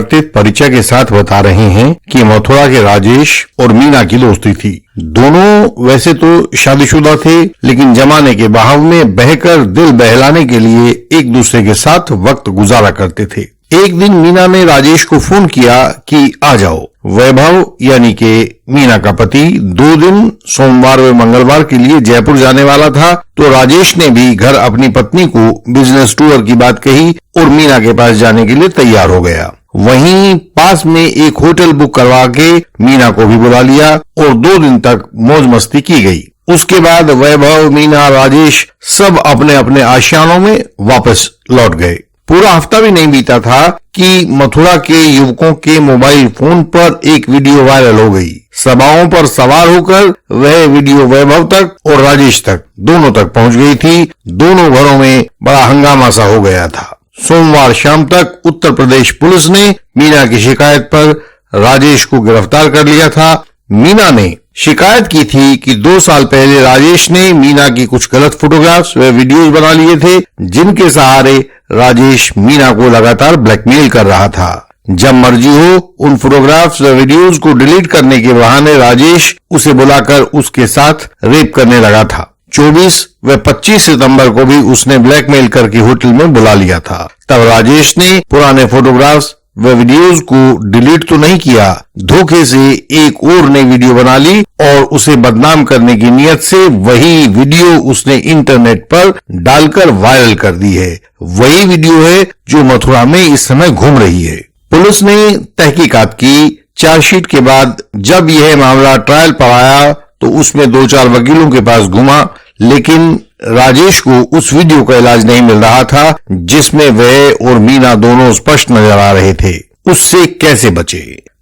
परिवर्तित परिचय के साथ बता रहे हैं कि मथुरा के राजेश और मीना की दोस्ती थी। दोनों वैसे तो शादीशुदा थे, लेकिन जमाने के बहाव में बहकर दिल बहलाने के लिए एक दूसरे के साथ वक्त गुजारा करते थे। एक दिन मीना ने राजेश को फोन किया कि आ जाओ। वैभव यानी कि मीना का पति 2 दिन सोमवार व मंगलवार के लिए जयपुर जाने वाला था, तो राजेश ने भी घर अपनी पत्नी को बिजनेस टूर की बात कही और मीना के पास जाने के लिए तैयार हो गया। वहीं पास में एक होटल बुक करवा के मीना को भी बुला लिया और 2 दिन तक मौज मस्ती की गई। उसके बाद वैभव, मीना, राजेश सब अपने अपने आशियानों में वापस लौट गए। पूरा हफ्ता भी नहीं बीता था कि मथुरा के युवकों के मोबाइल फोन पर एक वीडियो वायरल हो गई। सभाओं पर सवार होकर वह वीडियो वैभव तक और राजेश तक दोनों तक पहुंच गई थी। दोनों घरों में बड़ा हंगामा सा हो गया था। सोमवार शाम तक उत्तर प्रदेश पुलिस ने मीना की शिकायत पर राजेश को गिरफ्तार कर लिया था। मीना ने शिकायत की थी कि 2 साल पहले राजेश ने मीना की कुछ गलत फोटोग्राफ्स व वीडियोज बना लिए थे, जिनके सहारे राजेश मीना को लगातार ब्लैकमेल कर रहा था। जब मर्जी हो उन फोटोग्राफ्स व वीडियोज को डिलीट करने के बहाने राजेश उसे बुलाकर उसके साथ रेप करने लगा था। 24 व 25 सितंबर को भी उसने ब्लैकमेल करके होटल में बुला लिया था। तब राजेश ने पुराने फोटोग्राफ्स व वीडियोज को डिलीट तो नहीं किया, धोखे से एक और नई वीडियो बना ली और उसे बदनाम करने की नियत से वही वीडियो उसने इंटरनेट पर डालकर वायरल कर दी है। वही वीडियो है जो मथुरा में इस समय घूम रही है। पुलिस ने तहकीकात की। चार्जशीट के बाद जब यह मामला ट्रायल पर आया तो उसमें 2-4 वकीलों के पास घूमा, लेकिन राजेश को उस वीडियो का इलाज नहीं मिल रहा था जिसमें वह और मीना दोनों स्पष्ट नजर आ रहे थे। उससे कैसे बचे?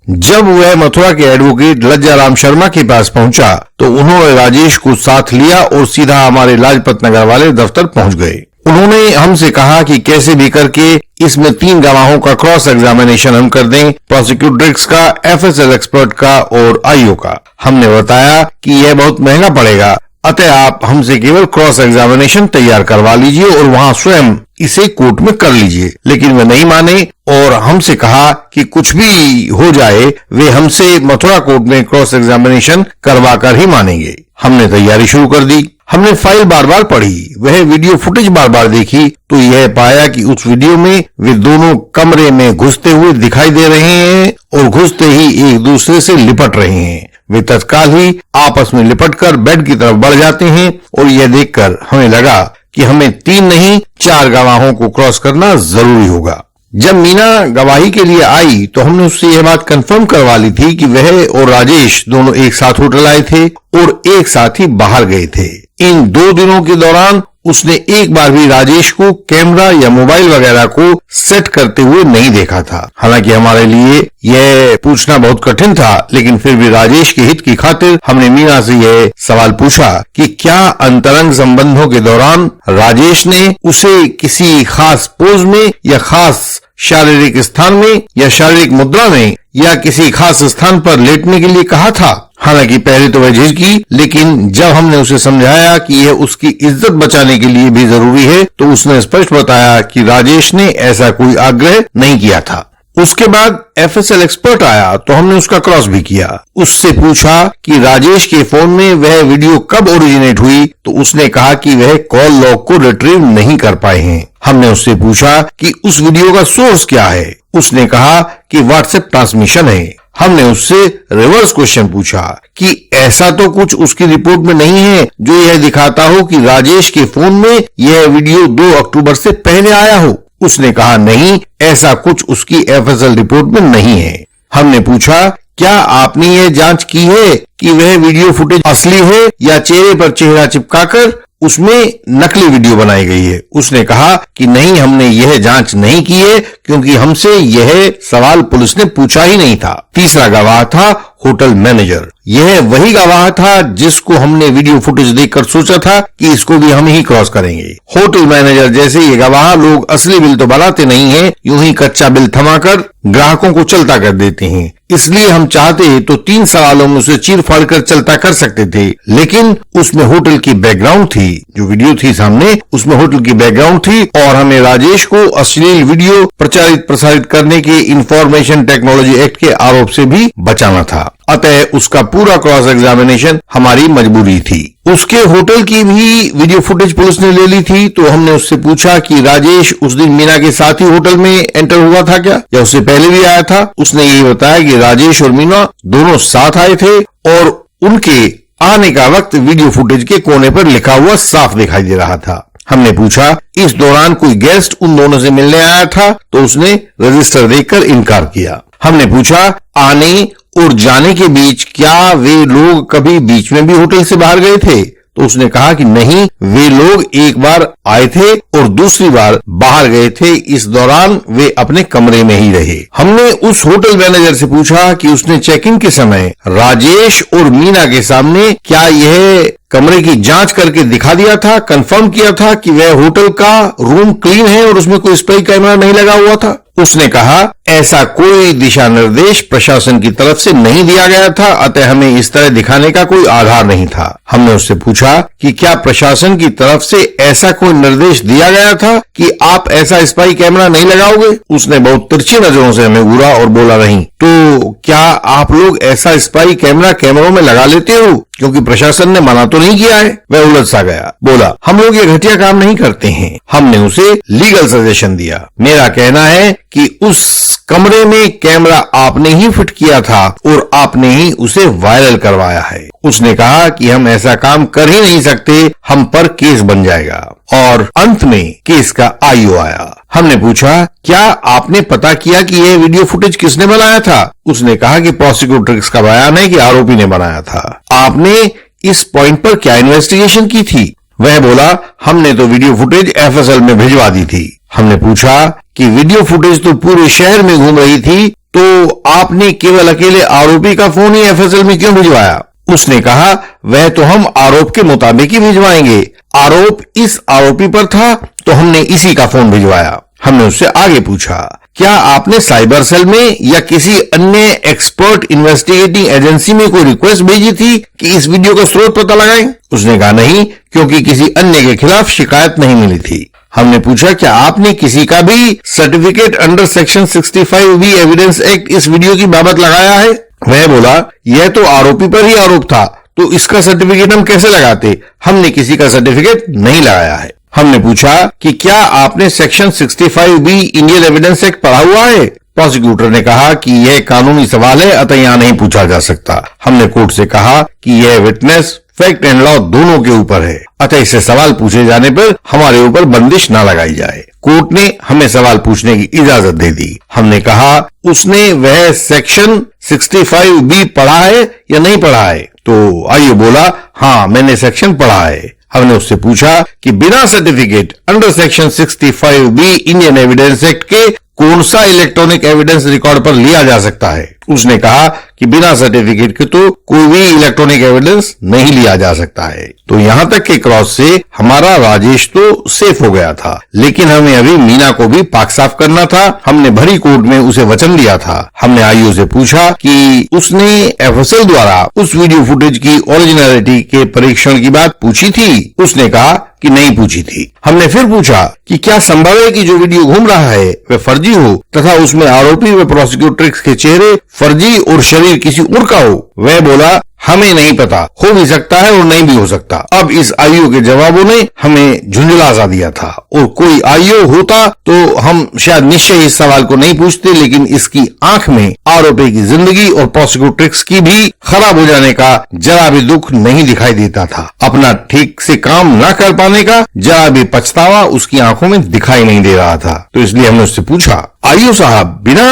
जब वह मथुरा के एडवोकेट लज्जाराम शर्मा के पास पहुंचा तो उन्होंने राजेश को साथ लिया और सीधा हमारे लाजपत नगर वाले दफ्तर पहुंच गए। उन्होंने हमसे कहा कि कैसे भी करके इसमें 3 गवाहों का क्रॉस एग्जामिनेशन हम कर दें, प्रोसिक्यूटर्स का, एफएसएल एक्सपर्ट का और आईओ का। हमने बताया कि यह बहुत महंगा पड़ेगा, अतः आप हमसे केवल क्रॉस एग्जामिनेशन तैयार करवा लीजिए और वहां स्वयं इसे कोर्ट में कर लीजिए। लेकिन वे नहीं माने और हमसे कहा कि कुछ भी हो जाए वे हमसे मथुरा कोर्ट में क्रॉस एग्जामिनेशन करवा कर ही मानेंगे। हमने तैयारी शुरू कर दी। हमने फाइल बार बार पढ़ी, वह वीडियो फुटेज बार बार देखी तो यह पाया कि उस वीडियो में वे दोनों कमरे में घुसते हुए दिखाई दे रहे हैं और घुसते ही एक दूसरे से लिपट रहे हैं। वे तत्काल ही आपस में लिपटकर बेड की तरफ बढ़ जाते हैं और यह देखकर हमें लगा कि हमें 3 नहीं 4 गवाहों को क्रॉस करना जरूरी होगा। जब मीना गवाही के लिए आई तो हमने उससे यह बात कंफर्म करवा ली थी कि वह और राजेश दोनों एक साथ होटल आए थे और एक साथ ही बाहर गए थे। इन 2 दिनों के दौरान उसने एक बार भी राजेश को कैमरा या मोबाइल वगैरह को सेट करते हुए नहीं देखा था। हालांकि हमारे लिए यह पूछना बहुत कठिन था, लेकिन फिर भी राजेश के हित की खातिर हमने मीना से यह सवाल पूछा कि क्या अंतरंग संबंधों के दौरान राजेश ने उसे किसी खास पोज में या खास शारीरिक स्थान में या शारीरिक मुद्रा में या किसी खास स्थान पर लेटने के लिए कहा था। हालांकि पहले तो वह झिझकी, लेकिन जब हमने उसे समझाया कि यह उसकी इज्जत बचाने के लिए भी जरूरी है तो उसने स्पष्ट बताया कि राजेश ने ऐसा कोई आग्रह नहीं किया था। उसके बाद एफएसएल एक्सपर्ट आया तो हमने उसका क्रॉस भी किया। उससे पूछा कि राजेश के फोन में वह वीडियो कब ओरिजिनेट हुई तो उसने कहा कि वह कॉल लॉग को रिट्रीव नहीं कर पाए हैं। हमने उससे पूछा कि उस वीडियो का सोर्स क्या है। उसने कहा कि व्हाट्सएप ट्रांसमिशन है। हमने उससे रिवर्स क्वेश्चन पूछा कि ऐसा तो कुछ उसकी रिपोर्ट में नहीं है जो यह दिखाता हो कि राजेश के फोन में यह वीडियो 2 अक्टूबर से पहले आया हो। उसने कहा नहीं, ऐसा कुछ उसकी एफएसएल रिपोर्ट में नहीं है। हमने पूछा क्या आपने यह जांच की है कि वह वीडियो फुटेज असली है या चेहरे पर चेहरा चिपकाकर उसमें नकली वीडियो बनाई गई है। उसने कहा कि नहीं, हमने यह जांच नहीं की है क्योंकि हमसे यह सवाल पुलिस ने पूछा ही नहीं था। तीसरा गवाह था होटल मैनेजर। यह वही गवाह था जिसको हमने वीडियो फुटेज देखकर सोचा था कि इसको भी हम ही क्रॉस करेंगे। होटल मैनेजर जैसे ये गवाह लोग असली बिल तो बनाते नहीं है, यूं ही कच्चा बिल थमाकर ग्राहकों को चलता कर देते हैं। इसलिए हम चाहते तो 3 सवालों में उसे चीर फाड़ कर चलता कर सकते थे, लेकिन उसमें होटल की बैकग्राउंड थी। जो वीडियो थी सामने उसमें होटल की बैकग्राउंड थी और हमें राजेश को अश्लील वीडियो प्रचारित प्रसारित करने के इंफॉर्मेशन टेक्नोलॉजी एक्ट के आरोप से भी बचाना था। अतः उसका पूरा क्रॉस एग्जामिनेशन हमारी मजबूरी थी। उसके होटल की भी वीडियो फुटेज पुलिस ने ले ली थी, तो हमने उससे पूछा कि राजेश उस दिन मीना के साथ ही होटल में एंटर हुआ था क्या, या उससे पहले भी आया था। उसने यही बताया कि राजेश और मीना दोनों साथ आए थे और उनके आने का वक्त वीडियो फुटेज के कोने पर लिखा हुआ साफ दिखाई दे रहा था। हमने पूछा इस दौरान कोई गेस्ट उन दोनों से मिलने आया था, तो उसने रजिस्टर देखकर इनकार किया। हमने पूछा आने और जाने के बीच क्या वे लोग कभी बीच में भी होटल से बाहर गए थे, तो उसने कहा कि नहीं, वे लोग एक बार आए थे और दूसरी बार बाहर गए थे। इस दौरान वे अपने कमरे में ही रहे। हमने उस होटल मैनेजर से पूछा कि उसने चेक इन के समय राजेश और मीना के सामने क्या यह कमरे की जांच करके दिखा दिया था, कंफर्म किया था कि वह होटल का रूम क्लीन है और उसमें कोई स्पाई कैमरा नहीं लगा हुआ था। उसने कहा ऐसा कोई दिशा निर्देश प्रशासन की तरफ से नहीं दिया गया था, अतः हमें इस तरह दिखाने का कोई आधार नहीं था। हमने उससे पूछा कि क्या प्रशासन की तरफ से ऐसा कोई निर्देश दिया गया था कि आप ऐसा स्पाई कैमरा नहीं लगाओगे। उसने बहुत तिरछी नजरों से हमें घूरा और बोला नहीं। तो क्या आप लोग ऐसा स्पाई कैमरा कैमरों में लगा लेते हो, क्योंकि प्रशासन ने मना तो नहीं किया है। वह उलझ सा गया, बोला हम लोग ये घटिया काम नहीं करते हैं। हमने उसे लीगल सजेशन दिया। मेरा कहना है कि उस कमरे में कैमरा आपने ही फिट किया था और आपने ही उसे वायरल करवाया है। उसने कहा कि हम ऐसा काम कर ही नहीं सकते, हम पर केस बन जाएगा। और अंत में केस का आईओ आया। हमने पूछा क्या आपने पता किया कि यह वीडियो फुटेज किसने बनाया था। उसने कहा कि प्रोसिक्यूटर का बयान है कि आरोपी ने बनाया था। आपने इस पॉइंट पर क्या इन्वेस्टिगेशन की थी। वह बोला हमने तो वीडियो फुटेज एफएसएल में भिजवा दी थी। हमने पूछा कि वीडियो फुटेज तो पूरे शहर में घूम रही थी, तो आपने केवल अकेले आरोपी का फोन ही एफएसएल में क्यों भिजवाया। उसने कहा वह तो हम आरोप के मुताबिक ही भिजवाएंगे, आरोप इस आरोपी पर था तो हमने इसी का फोन भिजवाया। हमने उससे आगे पूछा क्या आपने साइबर सेल में या किसी अन्य एक्सपर्ट इन्वेस्टिगेटिंग एजेंसी में कोई रिक्वेस्ट भेजी थी कि इस वीडियो का स्रोत पता लगाएं। उसने कहा नहीं, क्योंकि किसी अन्य के खिलाफ शिकायत नहीं मिली थी। हमने पूछा क्या आपने किसी का भी certificate under section 65B evidence act इस वीडियो की बाबत लगाया है। वह बोला यह तो आरोपी पर ही आरोप था, तो इसका सर्टिफिकेट हम कैसे लगाते। हमने किसी का सर्टिफिकेट नहीं लगाया है। हमने पूछा कि क्या आपने section 65B Indian evidence act पढ़ा हुआ है। प्रोसिक्यूटर ने कहा कि यह कानूनी सवाल है, अतः यहां नहीं पूछा जा सकता। हमने कोर्ट से कहा कि यह विटनेस फैक्ट एंड लॉ दोनों के ऊपर है, अतः इससे सवाल पूछे जाने पर हमारे ऊपर बंदिश ना लगाई जाए। कोर्ट ने हमें सवाल पूछने की इजाजत दे दी। हमने कहा उसने वह सेक्शन 65B पढ़ा है या नहीं पढ़ा है। तो आइए बोला हाँ मैंने सेक्शन पढ़ा है। हमने उससे पूछा कि बिना certificate under section 65B Indian evidence act के कौन सा इलेक्ट्रॉनिक एविडेंस रिकॉर्ड पर लिया जा सकता है। उसने कहा कि बिना सर्टिफिकेट के तो कोई भी इलेक्ट्रॉनिक एविडेंस नहीं लिया जा सकता है। तो यहां तक के क्रॉस से हमारा राजेश तो सेफ हो गया था, लेकिन हमें अभी मीना को भी पाक साफ करना था। हमने भरी कोर्ट में उसे वचन दिया था। हमने आईओ से पूछा कि उसने एफएसएल द्वारा उस वीडियो फुटेज की ओरिजिनलिटी के परीक्षण की बात पूछी थी। उसने कहा कि नहीं पूछी थी। हमने फिर पूछा कि क्या संभव है कि जो वीडियो घूम रहा है वह फर्जी हो तथा उसमें आरोपी व प्रोसिक्यूटर के चेहरे फर्जी और शरीर किसी और का हो। वह बोला हमें नहीं पता, हो भी सकता है और नहीं भी हो सकता। अब इस आईओ के जवाबों ने हमें झुंझला सा दिया था, और कोई आईओ होता तो हम शायद निश्चय इस सवाल को नहीं पूछते, लेकिन इसकी आंख में आरोपी की जिंदगी और प्रोसिक्यूटर की भी खराब हो जाने का जरा भी दुख नहीं दिखाई देता था। अपना ठीक से काम न कर पाने का जरा भी पछतावा उसकी आंखों में दिखाई नहीं दे रहा था। तो इसलिए हमने उससे पूछा आईओ साहब बिना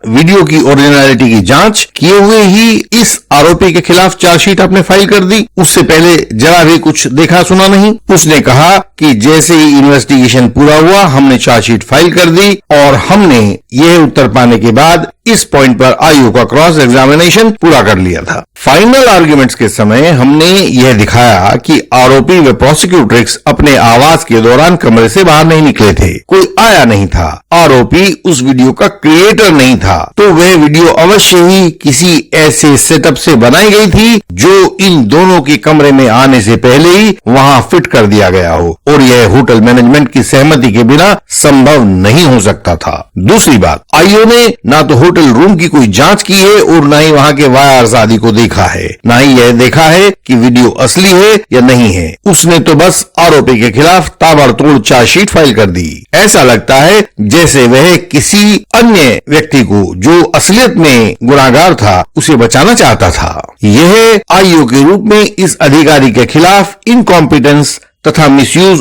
वीडियो की ओरिजिनलिटी की जांच किए हुए ही इस आरोपी के खिलाफ चार्जशीट आपने फाइल कर दी, उससे पहले जरा भी कुछ देखा सुना नहीं। उसने कहा कि जैसे ही इन्वेस्टिगेशन पूरा हुआ हमने चार्जशीट फाइल कर दी और हमने यह उत्तर पाने के बाद इस पॉइंट पर आईओ का क्रॉस एग्जामिनेशन पूरा कर लिया था। फाइनल आर्ग्यूमेंट्स के समय हमने यह दिखाया कि आरोपी व प्रोसिक्यूट्रिक्स अपने आवाज के दौरान कमरे से बाहर नहीं निकले थे, कोई आया नहीं था, आरोपी उस वीडियो का क्रिएटर नहीं था, तो वह वीडियो अवश्य ही किसी ऐसे सेटअप से बनाई गई थी जो इन दोनों के कमरे में आने से पहले ही वहां फिट कर दिया गया हो, और यह होटल मैनेजमेंट की सहमति के बिना संभव नहीं हो सकता था। दूसरी बात, आईओ ने ना तो होटल रूम की कोई जांच की है और ना ही वहां के वायर्स आदि को देखा है, ना ही यह देखा है कि वीडियो असली है या नहीं है। उसने तो बस आरोपी के खिलाफ ताबड़तोड़ चार्जशीट फाइल कर दी। ऐसा लगता है जैसे वह किसी अन्य व्यक्ति को जो असलियत में गुनाहगार था उसे बचाना चाहता था। यह आईओ के रूप में इस अधिकारी के खिलाफ इनकॉम्पिटेंस तथा मिसयूज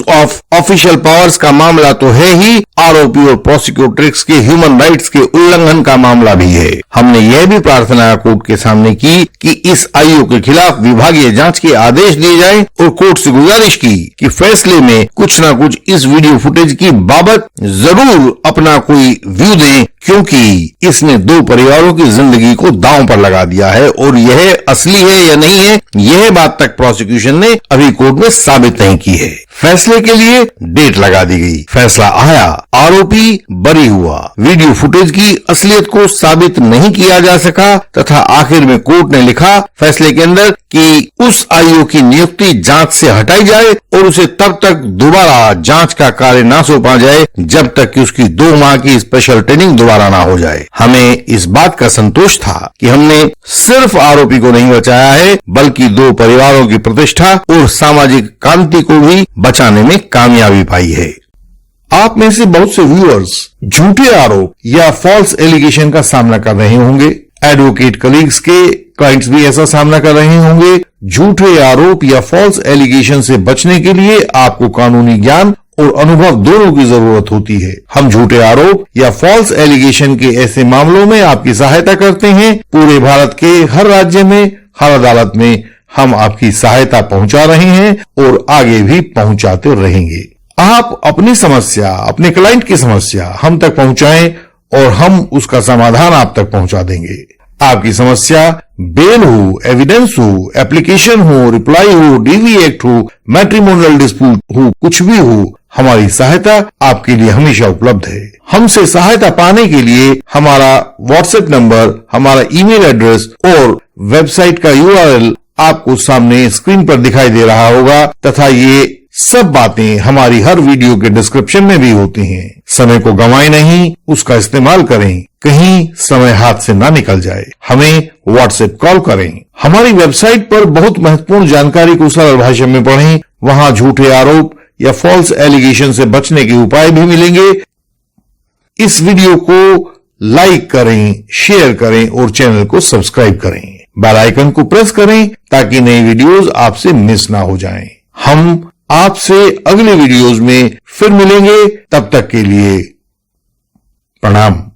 ऑफ ऑफिशियल पावर्स का मामला तो है ही, आरोपी और प्रोसिक्यूट्रिक्स के ह्यूमन राइट्स के उल्लंघन का मामला भी है। हमने यह भी प्रार्थना कोर्ट के सामने की कि इस आईओ के खिलाफ विभागीय जांच के आदेश दिए जाएं और कोर्ट से गुजारिश की कि फैसले में कुछ न कुछ इस वीडियो फुटेज की बाबत जरूर अपना कोई व्यू दें, क्योंकि इसने दो परिवारों की जिंदगी को दांव पर लगा दिया है और यह असली है या नहीं है यह बात तक प्रोसिक्यूशन ने अभी कोर्ट में साबित नहीं की है। फैसले के लिए डेट लगा दी गई, फैसला आया, आरोपी बरी हुआ, वीडियो फुटेज की असलियत को साबित नहीं किया जा सका तथा आखिर में कोर्ट ने लिखा फैसले के अंदर कि उस आईओ की नियुक्ति जांच से हटाई जाए और उसे तब तक दोबारा जांच का कार्य न सौंपा जाए जब तक कि उसकी 2 माह की स्पेशल ट्रेनिंग दोबारा ना हो जाए। हमें इस बात का संतोष था कि हमने सिर्फ आरोपी को नहीं बचाया है बल्कि 2 परिवारों की प्रतिष्ठा और सामाजिक क्रांति को भी बचाने में कामयाबी पाई है। आप में से बहुत से व्यूअर्स झूठे आरोप या फॉल्स एलिगेशन का सामना कर रहे होंगे। एडवोकेट कलीग्स के क्लाइंट्स भी ऐसा सामना कर रहे होंगे। झूठे आरोप या फॉल्स एलिगेशन से बचने के लिए आपको कानूनी ज्ञान और अनुभव दोनों की जरूरत होती है। हम झूठे आरोप या फॉल्स एलिगेशन के ऐसे मामलों में आपकी सहायता करते हैं। पूरे भारत के हर राज्य में, हर अदालत में हम आपकी सहायता पहुंचा रहे हैं और आगे भी पहुंचाते रहेंगे। आप अपनी समस्या, अपने क्लाइंट की समस्या हम तक पहुंचाएं और हम उसका समाधान आप तक पहुंचा देंगे। आपकी समस्या बेल हो, एविडेंस हो, एप्लीकेशन हो, रिप्लाई हो, डीवी एक्ट हो, मैट्रिमोनियल डिस्प्यूट हो, कुछ भी हो, हमारी सहायता आपके लिए हमेशा उपलब्ध है। हमसे सहायता पाने के लिए हमारा व्हाट्सएप नंबर, हमारा ईमेल एड्रेस और वेबसाइट का यूआरएल आपको सामने स्क्रीन पर दिखाई दे रहा होगा तथा ये सब बातें हमारी हर वीडियो के डिस्क्रिप्शन में भी होती हैं। समय को गंवाएं नहीं, उसका इस्तेमाल करें, कहीं समय हाथ से ना निकल जाए। हमें व्हाट्सएप कॉल करें। हमारी वेबसाइट पर बहुत महत्वपूर्ण जानकारी को सरल भाषा में पढ़ें। वहां झूठे आरोप या फॉल्स एलिगेशन से बचने के उपाय भी मिलेंगे। इस वीडियो को लाइक करें, शेयर करें और चैनल को सब्सक्राइब करें। बेल आइकन को प्रेस करें ताकि नई वीडियोस आपसे मिस ना हो जाएं। हम आपसे अगले वीडियोस में फिर मिलेंगे, तब तक के लिए प्रणाम।